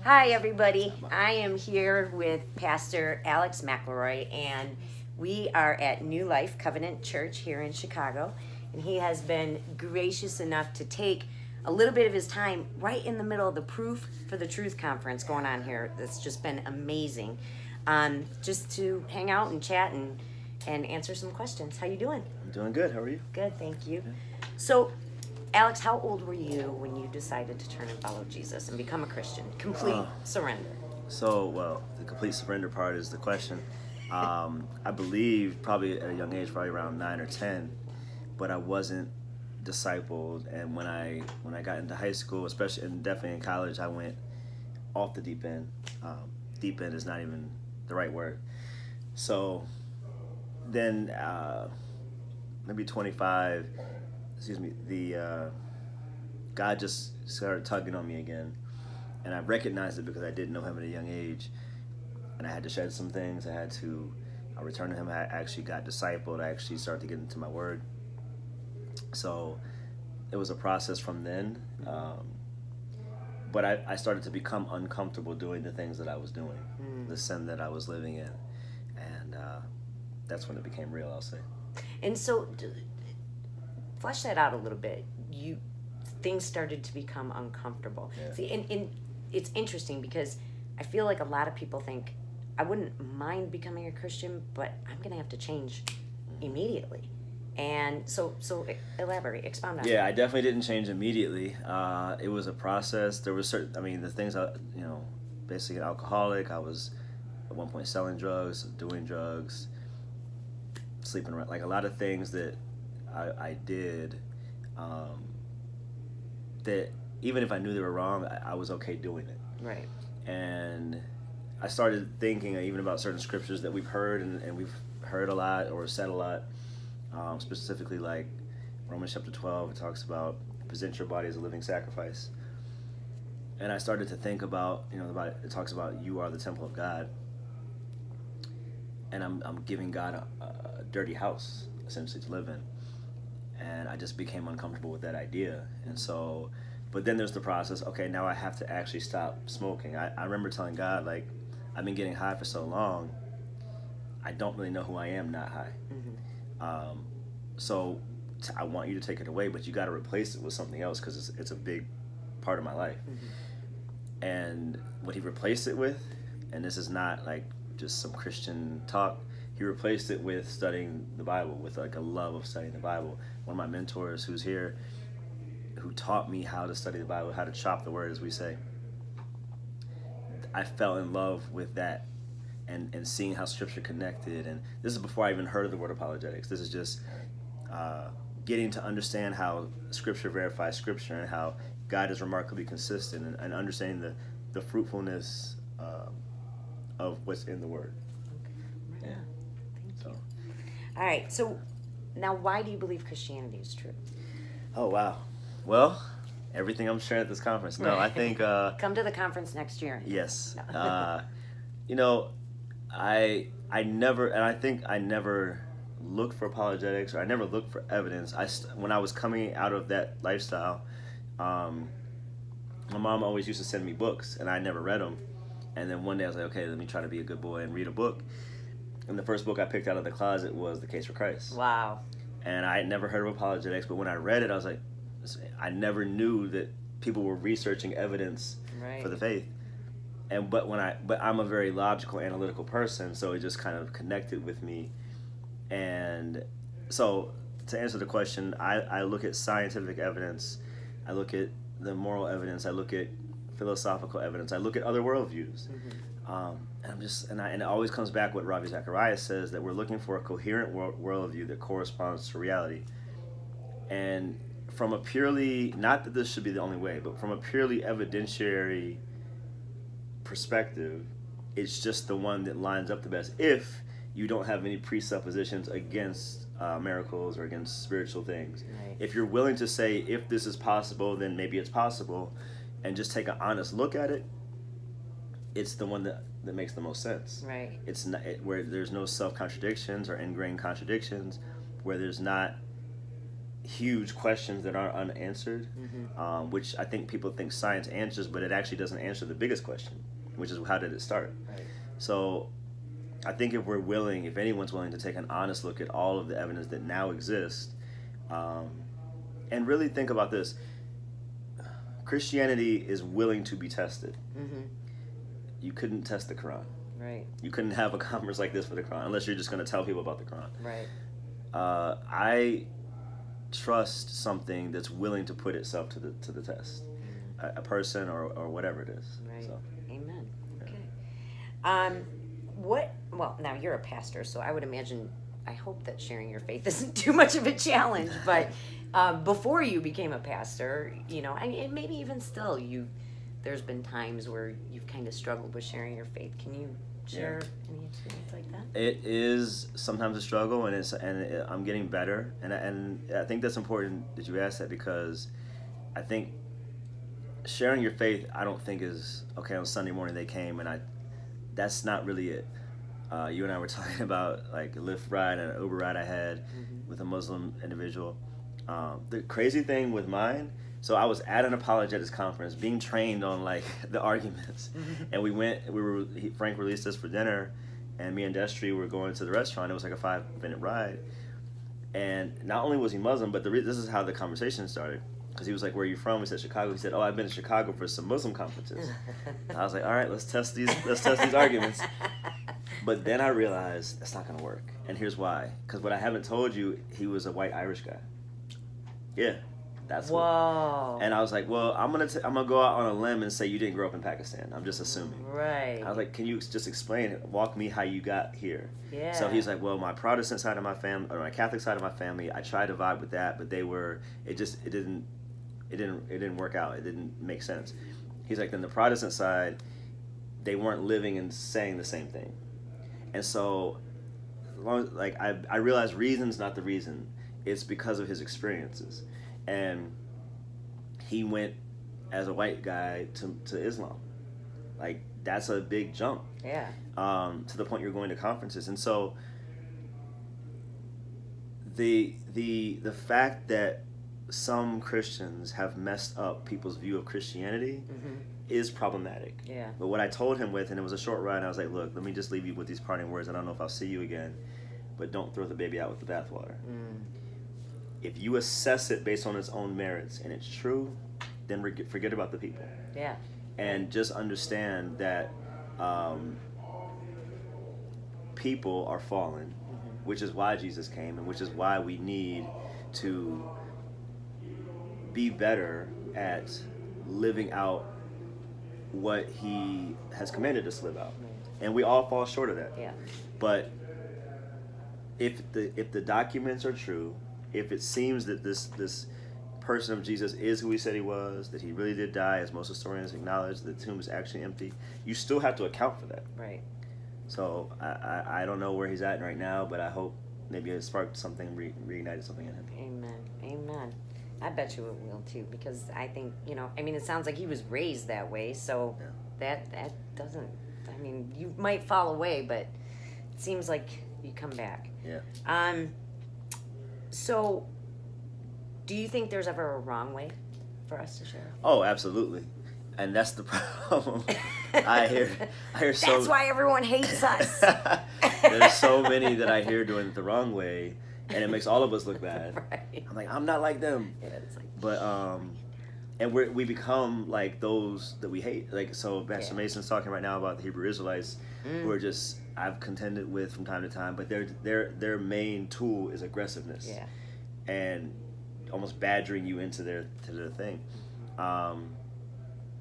Hi, everybody. I am here with Pastor Alex McElroy, and we are at New Life Covenant Church here in Chicago. And he has been gracious enough to take a little bit of his time right in the middle of the Proof for the Truth conference going on here. That's just been amazing. Just to hang out and chat and answer some questions. How you doing? I'm doing good. How are you? Good, thank you. So, Alex, how old were you when you decided to turn and follow Jesus and become a Christian? Complete surrender. Well, the complete surrender part is the question. I believe probably at a young age, probably around 9 or 10, but I wasn't discipled. And when I got into high school, especially and definitely in college, I went off the deep end. Deep end is not even the right word. So then, maybe 25. God just started tugging on me again, and I recognized it because I didn't know him at a young age, and I had to shed some things. I had to return to him. I actually got discipled. I actually started to get into my word. So it was a process from then, but I started to become uncomfortable doing the things that I was doing, the sin that I was living in, and that's when it became real, I'll say. And so, flesh that out a little bit. Things started to become uncomfortable. Yeah. See, and it's interesting because I feel like a lot of people think I wouldn't mind becoming a Christian, but I'm going to have to change immediately. And so elaborate, expound on. Yeah, I definitely didn't change immediately. It was a process. There was the things basically an alcoholic. I was at one point selling drugs, doing drugs, sleeping around, like a lot of things that I did. That even if I knew they were wrong, I was okay doing it. Right. And I started thinking even about certain scriptures that we've heard and we've heard a lot or said a lot, specifically like Romans chapter 12, it talks about present your body as a living sacrifice. And I started to think about, it talks about you are the temple of God. And I'm giving God a dirty house, essentially, to live in. And I just became uncomfortable with that idea. And so, but then there's the process, okay, now I have to actually stop smoking. I remember telling God, like, I've been getting high for so long, I don't really know who I am not high. Mm-hmm. So I want you to take it away, but you got to replace it with something else because it's a big part of my life. Mm-hmm. And what he replaced it with, and this is not like just some Christian talk, he replaced it with studying the Bible, with like a love of studying the Bible. One of my mentors who's here, who taught me how to study the Bible, how to chop the word, as we say. I fell in love with that and seeing how Scripture connected. And this is before I even heard of the word apologetics. This is just getting to understand how Scripture verifies Scripture and how God is remarkably consistent and understanding the fruitfulness of what's in the Word. Okay. Yeah. Thank you. All right. So now, why do you believe Christianity is true? Oh, wow. Well, everything I'm sharing at this conference. No, I think... Come to the conference next year. Yes. No. I never looked for apologetics, or I never looked for evidence. When I was coming out of that lifestyle, my mom always used to send me books, and I never read them. And then one day I was like, okay, let me try to be a good boy and read a book. And the first book I picked out of the closet was The Case for Christ. Wow. And I had never heard of apologetics, but when I read it, I was like, I never knew that people were researching evidence for the faith. But I'm a very logical, analytical person, so it just kind of connected with me. And so to answer the question, I look at scientific evidence, I look at the moral evidence, I look at philosophical evidence, I look at other worldviews. Mm-hmm. And it always comes back what Ravi Zacharias says, that we're looking for a coherent worldview that corresponds to reality. And from a purely, not that this should be the only way, but from a purely evidentiary perspective, it's just the one that lines up the best if you don't have any presuppositions against miracles or against spiritual things. Right. If you're willing to say, if this is possible, then maybe it's possible, and just take an honest look at it, it's the one that makes the most sense. Right. It's not where there's no self-contradictions or ingrained contradictions, where there's not huge questions that aren't unanswered, which I think people think science answers, but it actually doesn't answer the biggest question, which is how did it start? Right. So I think if anyone's willing to take an honest look at all of the evidence that now exists, and really think about this, Christianity is willing to be tested. You couldn't test the Quran. Right. You couldn't have a conference like this for the Quran unless you're just going to tell people about the Quran. Right. I trust something that's willing to put itself to the test, a person or whatever it is. Right. So, Amen. yeah. Okay. Well, now you're a pastor, so I would imagine, I hope that sharing your faith isn't too much of a challenge, but before you became a pastor, and maybe even still, there's been times where you've kind of struggled with sharing your faith. Can you share any experience like that? It is sometimes a struggle, and I'm getting better, and I think that's important that you ask that, because I think sharing your faith, I don't think is okay. On Sunday morning they came, and that's not really it. You and I were talking about like a Lyft ride and an Uber ride I had with a Muslim individual. The crazy thing with mine, so I was at an apologetics conference being trained on like the arguments, and Frank released us for dinner, and me and Destry were going to the restaurant. It was like a 5-minute ride, and not only was he Muslim, but this is how the conversation started, because he was like, "Where are you from?" We said Chicago. He said, "Oh, I've been to Chicago for some Muslim conferences." I was like, "All right, let's test these arguments." But then I realized that's not going to work, and here's why. Because what I haven't told you, he was a white Irish guy. Yeah, that's whoa. And I was like, well, I'm gonna go out on a limb and say you didn't grow up in Pakistan. I'm just assuming. Right. I was like, can you just explain it? Walk me how you got here. Yeah. So he's like, well, my Protestant side of my family, or my Catholic side of my family, I tried to vibe with that, but it didn't work out. It didn't make sense. He's like, then the Protestant side, they weren't living and saying the same thing. And so, I realized reason's not the reason. It's because of his experiences. And he went as a white guy to Islam. Like, that's a big jump. Yeah. To the point you're going to conferences. And so the fact that some Christians have messed up people's view of Christianity is problematic. Yeah. But what I told him and it was a short ride, I was like, look, let me just leave you with these parting words. I don't know if I'll see you again, but don't throw the baby out with the bathwater. If you assess it based on its own merits and it's true, then forget about the people. Yeah. And just understand that people are fallen, which is why Jesus came, and which is why we need to be better at living out what he has commanded us to live out. And we all fall short of that. Yeah. But if the documents are true, if it seems that this person of Jesus is who he said he was, that he really did die, as most historians acknowledge, the tomb is actually empty, you still have to account for that. Right. So I don't know where he's at right now, but I hope maybe it sparked something, reignited something in him. Amen. I bet you it will too, because I think, it sounds like he was raised that way, so that doesn't, you might fall away, but it seems like you come back. Yeah. So, do you think there's ever a wrong way for us to share? Oh, absolutely. And that's the problem. I hear so... That's why everyone hates us. There's so many that I hear doing it the wrong way, and it makes all of us look bad. Right. I'm like, I'm not like them. Yeah, it's like... But, and we become like those that we hate. Like, so Pastor Mason's talking right now about the Hebrew Israelites, who are just, I've contended with from time to time, but their main tool is aggressiveness. Yeah. And almost badgering you into their thing.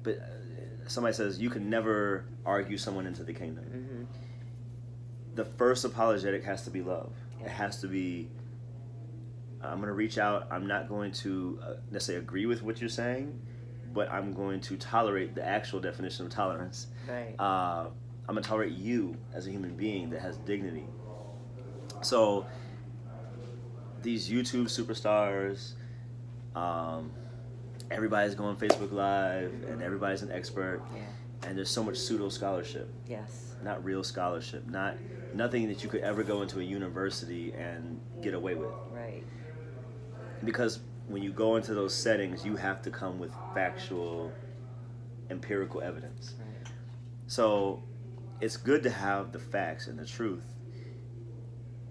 But somebody says you can never argue someone into the kingdom. The first apologetic has to be love. It has to be, I'm going to reach out. I'm not going to necessarily agree with what you're saying, but I'm going to tolerate the actual definition of tolerance. Right. I'm going to tolerate you as a human being that has dignity. So these YouTube superstars, everybody's going Facebook Live, and everybody's an expert, and there's so much pseudo scholarship. Yes. Not real scholarship. Nothing that you could ever go into a university and get away with. Right. because when you go into those settings, you have to come with factual, empirical evidence. Right. So it's good to have the facts and the truth.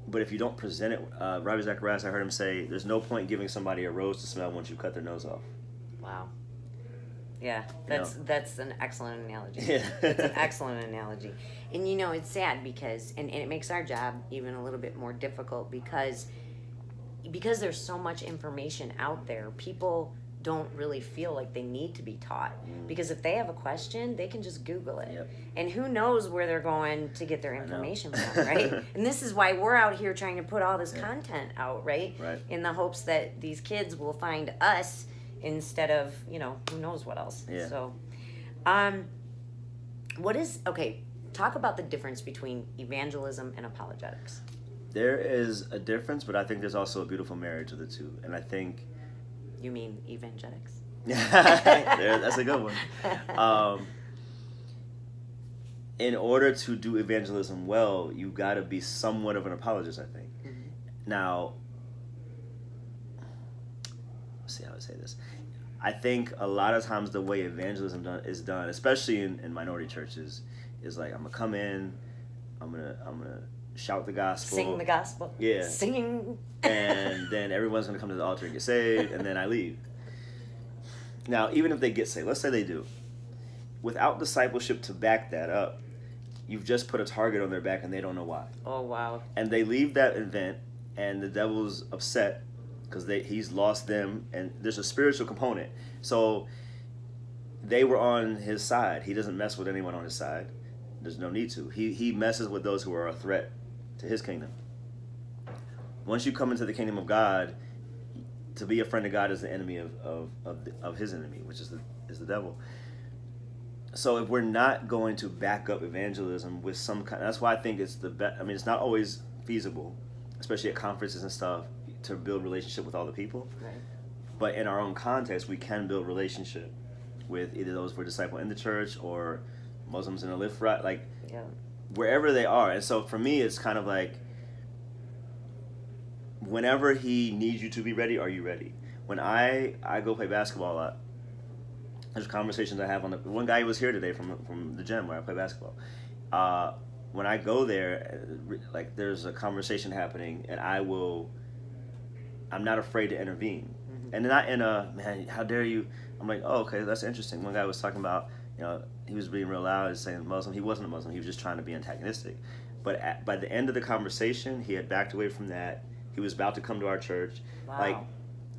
But if you don't present it, Ravi Zacharias, I heard him say, there's no point giving somebody a rose to smell once you cut their nose off. Wow. Yeah, that's an excellent analogy. Yeah. That's an excellent analogy. And it's sad because, and it makes our job even a little bit more difficult because there's so much information out there, people don't really feel like they need to be taught. Because if they have a question, they can just Google it. Yep. And who knows where they're going to get their information from, right? And this is why we're out here trying to put all this content out, right? Right. In the hopes that these kids will find us instead of, who knows what else. Yeah. So, talk about the difference between evangelism and apologetics. There is a difference, but I think there's also a beautiful marriage of the two. And I think... You mean evangelics? That's a good one. In order to do evangelism well, you got to be somewhat of an apologist, I think. Mm-hmm. Now, let's see how I say this. I think a lot of times the way evangelism is done, especially in minority churches, is like, I'm gonna come in, I'm gonna shout the gospel, Sing the gospel. Yeah. Singing. And then everyone's going to come to the altar and get saved, and then I leave. Now, even if they get saved, let's say they do, without discipleship to back that up, you've just put a target on their back and they don't know why. Oh, wow. And they leave that event, and the devil's upset because he's lost them, and there's a spiritual component. So they were on his side. He doesn't mess with anyone on his side. There's no need to. He messes with those who are a threat to his kingdom. Once you come into the kingdom of God, to be a friend of God is the enemy of his enemy, which is the devil. So if we're not going to back up evangelism with some kind, that's why I think it's the best. I mean, it's not always feasible, especially at conferences and stuff, to build relationship with all the people. Right. But in our own context, we can build relationship with either those who are disciple in the church or Muslims in a lift right, like wherever they are. And so for me, it's kind of like, whenever he needs you to be ready, are you ready? When I go play basketball a lot, there's conversations I have on the one guy who was here today from the gym where I play basketball. When I go there, like there's a conversation happening, and I'm not afraid to intervene. Mm-hmm. And not in a, man, how dare you? I'm like, oh, okay, that's interesting. One guy was talking about, he was being real loud, saying Muslim. He wasn't a Muslim. He was just trying to be antagonistic. But by the end of the conversation, he had backed away from that. He was about to come to our church. Wow. Like,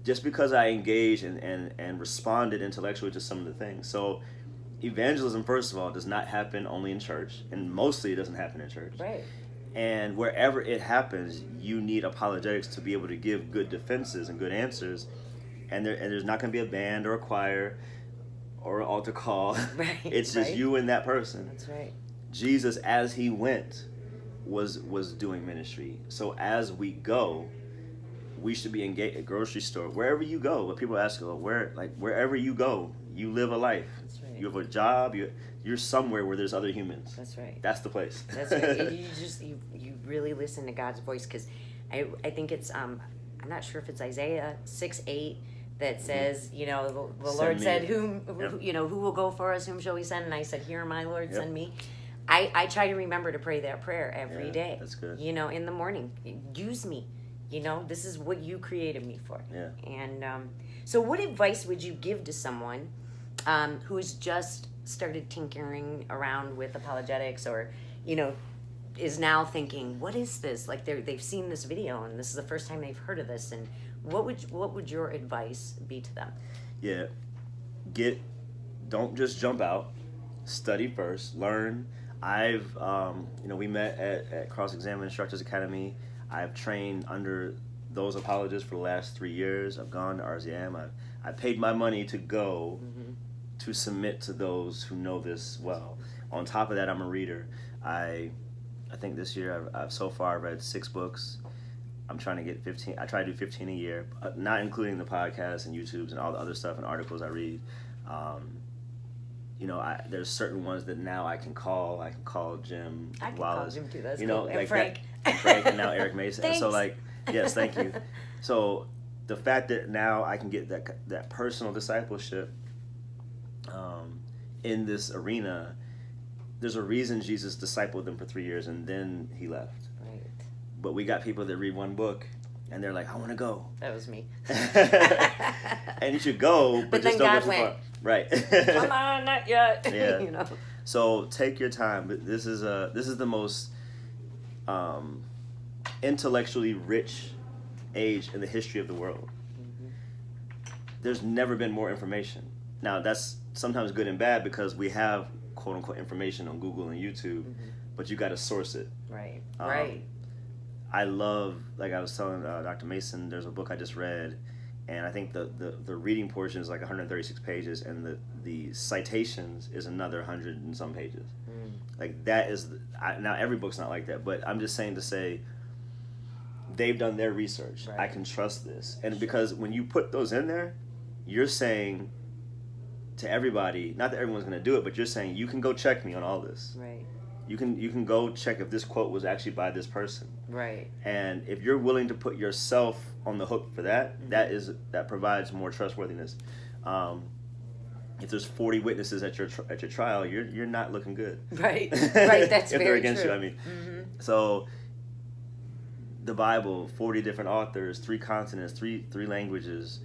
just because I engaged and responded intellectually to some of the things. So evangelism, first of all, does not happen only in church, and mostly it doesn't happen in church. Right. And wherever it happens, you need apologetics to be able to give good defenses and good answers. And there's not going to be a band or a choir or an altar call. Right. It's just you and that person. That's right. Jesus, as he went, was doing ministry. So as we go, we should be engaged at grocery store, wherever you go. But people ask, wherever you go, you live a life. That's right. You have a job. You're somewhere where there's other humans. That's right. That's the place. That's right. You really listen to God's voice, because I think it's I'm not sure if it's Isaiah 6:8 that says, the Lord said, who will go for us? Whom shall we send? And I said, here, my Lord, send me. I try to remember to pray that prayer every day. That's good. In the morning, use me. This is what you created me for. Yeah. And so what advice would you give to someone who has just started tinkering around with apologetics, or, is now thinking, what is this? Like they've seen this video and this is the first time they've heard of this, and what would your advice be to them? Yeah. Don't just jump out. Study first. Learn. We met at Cross Examine Instructors Academy. I've trained under those apologists for the last 3 years. I've gone to RZM. I paid my money to go to submit to those who know this well. On top of that, I'm a reader. I think this year I've so far read 6 books. I'm trying to get 15. I try to do 15 a year, not including the podcasts and YouTubes and all the other stuff and articles I read. There's certain ones that now I can call. I can call Jim I can Wallace. call Jim too. That's and cool. And Frank. Frank, and now Eric Mason. And so Thanks. yes, thank you. So the fact that now I can get that personal discipleship in this arena, there's a reason Jesus discipled them for 3 years and then he left. Right. But we got people that read one book and they're like, I want to go. That was me. And you should go, but then just don't God go too went, far. Right. Come on, not yet. Yeah. You know. So take your time. This is the most intellectually rich age in the history of the world. There's never been more information. Now that's sometimes good and bad because we have quote unquote information on Google and YouTube, but you got to source it. Right. Right. I love, like I was telling Dr. Mason, there's a book I just read, and I think the reading portion is like 136 pages, and the citations is another 100 and some pages. Like that is now every book's not like that, but I'm just saying to say they've done their research. Right. I can trust this, and because when you put those in there, you're saying to everybody, not that everyone's going to do it, but you're saying you can go check me on all this. Right. You can go check if this quote was actually by this person. Right. And if you're willing to put yourself on the hook for that, that provides more trustworthiness. If there's 40 witnesses at your trial, you're not looking good. Right. Right. That's if very they're against true. you, I mean. So the Bible, 40 different authors, 3 continents, three languages.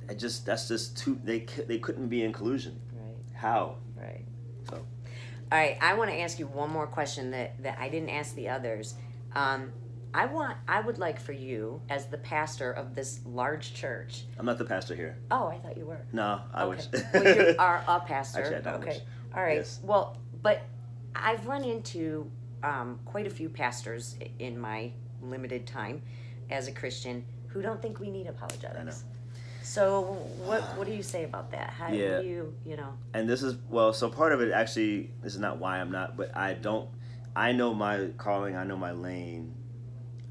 That's just too. They couldn't be in collusion. Right. How? Right. So. All right. I want to ask you one more question that I didn't ask the others. I would like for you, as the pastor of this large church. I'm not the pastor here. Oh, I thought you were. No, I wish. Well, you are a pastor. Actually, I don't wish. All right. Yes. Well, but I've run into quite a few pastors in my limited time as a Christian who don't think we need apologetics. I know. So what do you say about that? How do you know? And this is, so part of it actually, this is not why I'm not, but I know my calling, I know my lane.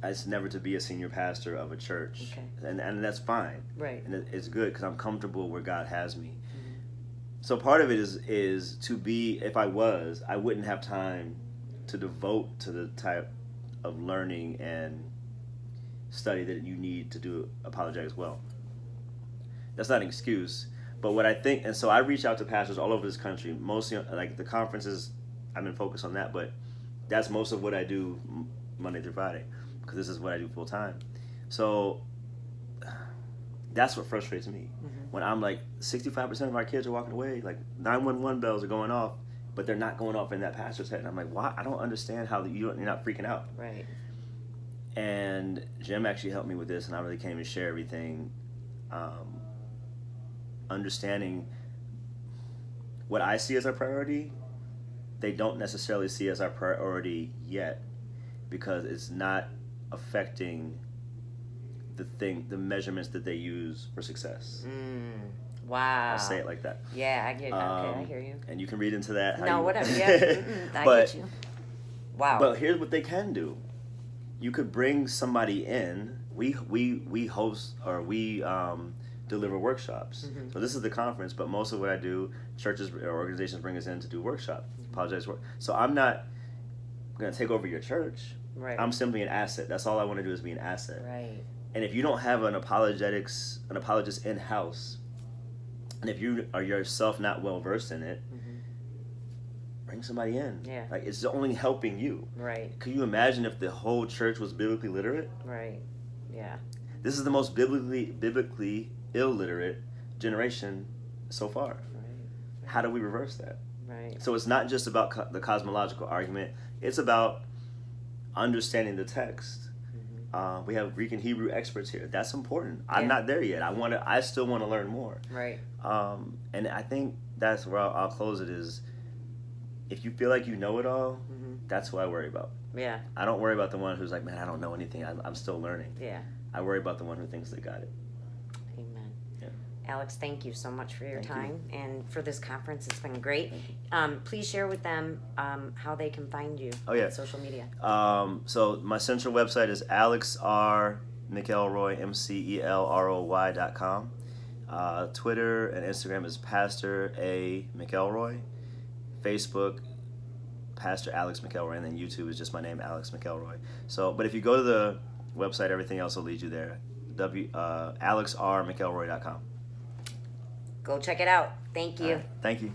It's never to be a senior pastor of a church. Okay. And that's fine. Right. And it's good because I'm comfortable where God has me. So part of it is to be, if I wouldn't have time to devote to the type of learning and study that you need to do apologetics well. That's not an excuse, but what I think, and so I reach out to pastors all over this country, mostly like the conferences, I've been focused on that, but that's most of what I do Monday through Friday, because this is what I do full time. So that's what frustrates me. When I'm like, 65% of our kids are walking away, like 911 bells are going off, but they're not going off in that pastor's head. And I'm like, why? I don't understand how you're not freaking out. Right. And Jim actually helped me with this, and I really came and share everything. Understanding what I see as our priority, they don't necessarily see as our priority yet, because it's not affecting the measurements that they use for success. Wow. I'll say it like that. Yeah, I get. Okay, I hear you. And you can read into that. Whatever. Yeah, I get you. Wow. But here's what they can do. You could bring somebody in. We host, or we deliver workshops. So this is the conference, but most of what I do, churches or organizations bring us in to do workshops, apologize work. So I'm not going to take over your church. Right. I'm simply an asset. That's all I want to do is be an asset. Right. And if you don't have an apologist in house, and if you are yourself not well versed in it, bring somebody in. Yeah. Like, it's only helping you. Right. Can you imagine if the whole church was biblically literate? Right. Yeah. This is the most biblically illiterate generation so far. Right. How do we reverse that? Right. So it's not just about the cosmological argument. It's about understanding the text. We have Greek and Hebrew experts here. That's important. I'm not there yet. I still want to learn more. Right. And I think that's where I'll close it is, if you feel like you know it all, that's who I worry about. Yeah. I don't worry about the one who's like, man, I don't know anything. I'm still learning. Yeah. I worry about the one who thinks they got it. Amen. Yeah. Alex, thank you so much for your Thank time and for this conference. It's been great. Please share with them how they can find you on social media. So my central website is alexrmcelroy, McElroy.com. Twitter and Instagram is Pastor A. McElroy. Facebook, Pastor Alex McElroy, and then YouTube is just my name, Alex McElroy. So, but if you go to the website, everything else will lead you there. alexrmcelroy.com. Go check it out. Thank you. Thank you.